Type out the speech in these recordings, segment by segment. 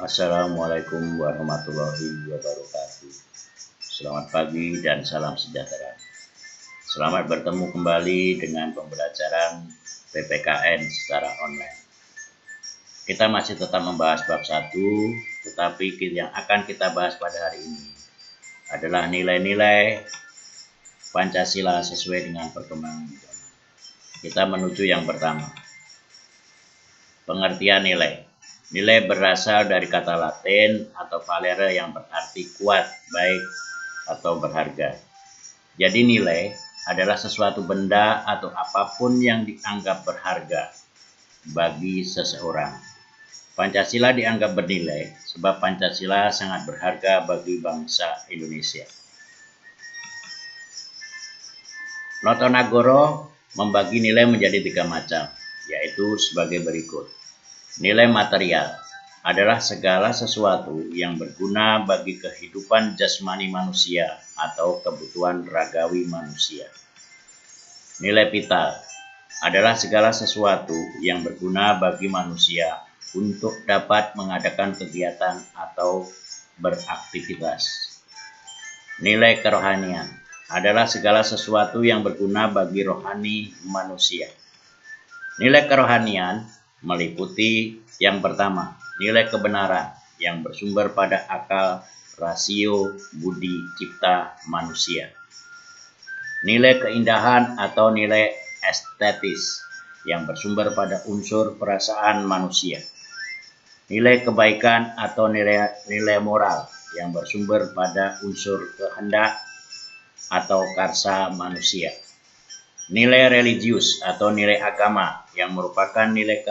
Assalamualaikum warahmatullahi wabarakatuh. Selamat pagi dan salam sejahtera. Selamat bertemu kembali dengan pembelajaran PPKN secara online. Kita masih tetap membahas bab 1, tetapi yang akan kita bahas pada hari ini adalah nilai-nilai Pancasila sesuai dengan perkembangan zaman. Kita menuju yang pertama. Pengertian nilai. Nilai berasal dari kata Latin atau valere yang berarti kuat, baik, atau berharga. Jadi nilai adalah sesuatu benda atau apapun yang dianggap berharga bagi seseorang. Pancasila dianggap bernilai sebab Pancasila sangat berharga bagi bangsa Indonesia. Notonagoro membagi nilai menjadi 3 macam, yaitu sebagai berikut. Nilai material adalah segala sesuatu yang berguna bagi kehidupan jasmani manusia atau kebutuhan ragawi manusia. Nilai vital adalah segala sesuatu yang berguna bagi manusia untuk dapat mengadakan kegiatan atau beraktivitas. Nilai kerohanian adalah segala sesuatu yang berguna bagi rohani manusia. Nilai kerohanian meliputi yang pertama, nilai kebenaran yang bersumber pada akal, rasio, budi, cipta manusia. Nilai keindahan atau nilai estetis yang bersumber pada unsur perasaan manusia. Nilai kebaikan atau nilai moral yang bersumber pada unsur kehendak atau karsa manusia. Nilai religius atau nilai agama yang merupakan nilai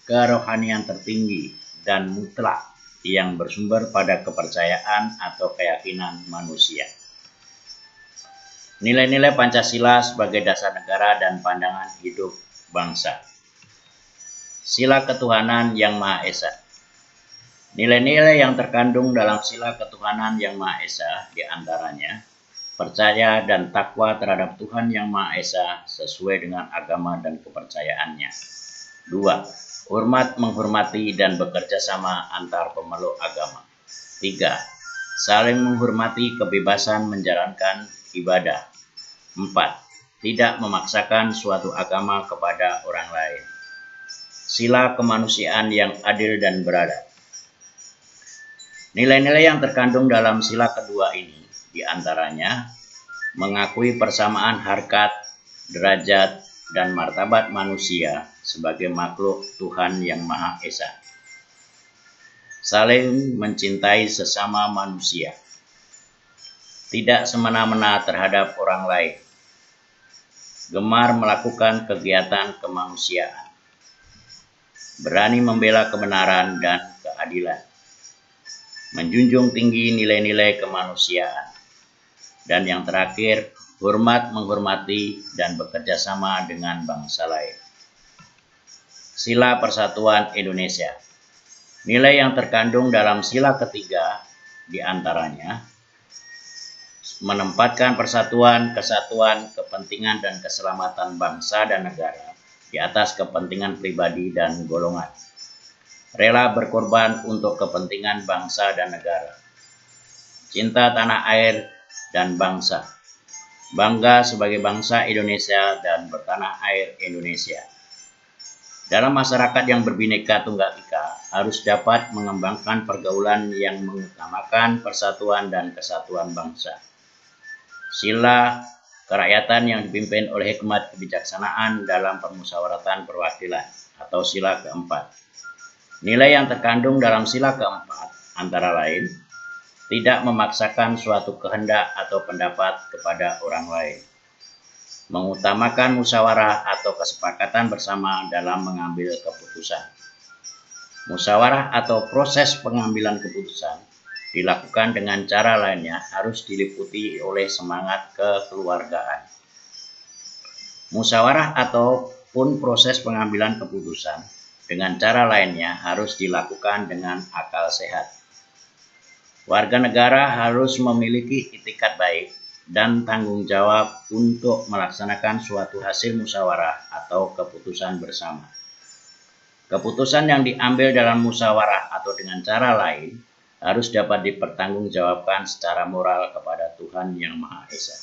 kerohanian tertinggi dan mutlak yang bersumber pada kepercayaan atau keyakinan manusia. Nilai-nilai Pancasila sebagai dasar negara dan pandangan hidup bangsa. Sila ketuhanan yang Maha Esa. Nilai-nilai yang terkandung dalam sila ketuhanan yang Maha Esa diantaranya percaya dan takwa terhadap Tuhan Yang Maha Esa sesuai dengan agama dan kepercayaannya. 2. Hormat, menghormati, dan bekerja sama antar pemeluk agama. 3. Saling menghormati kebebasan menjalankan ibadah. 4. Tidak memaksakan suatu agama kepada orang lain. Sila kemanusiaan yang adil dan beradab. Nilai-nilai yang terkandung dalam sila kedua ini diantaranya mengakui persamaan harkat, derajat, dan martabat manusia sebagai makhluk Tuhan Yang Maha Esa. Saling mencintai sesama manusia. Tidak semena-mena terhadap orang lain. Gemar melakukan kegiatan kemanusiaan. Berani membela kebenaran dan keadilan. Menjunjung tinggi nilai-nilai kemanusiaan. Dan yang terakhir, hormat, menghormati, dan bekerja sama dengan bangsa lain. Sila Persatuan Indonesia. Nilai yang terkandung dalam sila ketiga diantaranya menempatkan persatuan, kesatuan, kepentingan, dan keselamatan bangsa dan negara di atas kepentingan pribadi dan golongan. Rela berkorban untuk kepentingan bangsa dan negara. Cinta tanah air dan bangsa. Bangga sebagai bangsa Indonesia dan bertanah air Indonesia. Dalam masyarakat yang berbineka tunggal ika harus dapat mengembangkan pergaulan yang mengutamakan persatuan dan kesatuan bangsa. Sila kerakyatan yang dipimpin oleh hikmat kebijaksanaan dalam permusyawaratan perwakilan atau sila keempat. Nilai yang terkandung dalam sila keempat antara lain tidak memaksakan suatu kehendak atau pendapat kepada orang lain. Mengutamakan musyawarah atau kesepakatan bersama dalam mengambil keputusan. Musyawarah atau proses pengambilan keputusan dilakukan dengan cara lainnya harus diliputi oleh semangat kekeluargaan. Musyawarah ataupun proses pengambilan keputusan dengan cara lainnya harus dilakukan dengan akal sehat. Warga negara harus memiliki itikat baik dan tanggung jawab untuk melaksanakan suatu hasil musyawarah atau keputusan bersama. Keputusan yang diambil dalam musyawarah atau dengan cara lain harus dapat dipertanggungjawabkan secara moral kepada Tuhan Yang Maha Esa.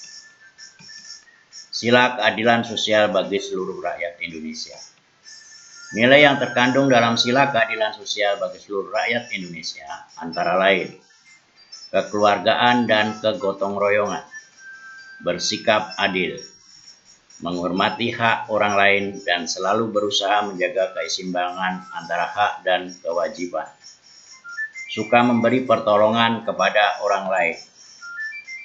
Sila keadilan sosial bagi seluruh rakyat Indonesia. Nilai yang terkandung dalam sila keadilan sosial bagi seluruh rakyat Indonesia antara lain kekeluargaan dan kegotong royongan, bersikap adil, menghormati hak orang lain dan selalu berusaha menjaga keseimbangan antara hak dan kewajiban, suka memberi pertolongan kepada orang lain,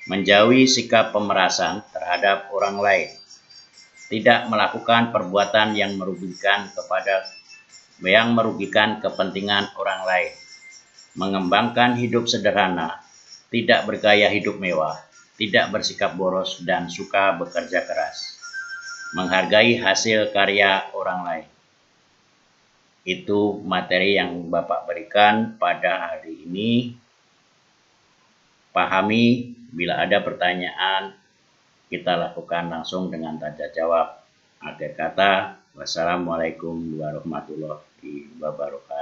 menjauhi sikap pemerasan terhadap orang lain, tidak melakukan perbuatan yang merugikan kepentingan orang lain, mengembangkan hidup sederhana, tidak bergaya hidup mewah, tidak bersikap boros dan suka bekerja keras, menghargai hasil karya orang lain. Itu materi yang Bapak berikan pada hari ini. Pahami, bila ada pertanyaan, kita lakukan langsung dengan tanya jawab. Akhir kata, wassalamualaikum warahmatullahi wabarakatuh.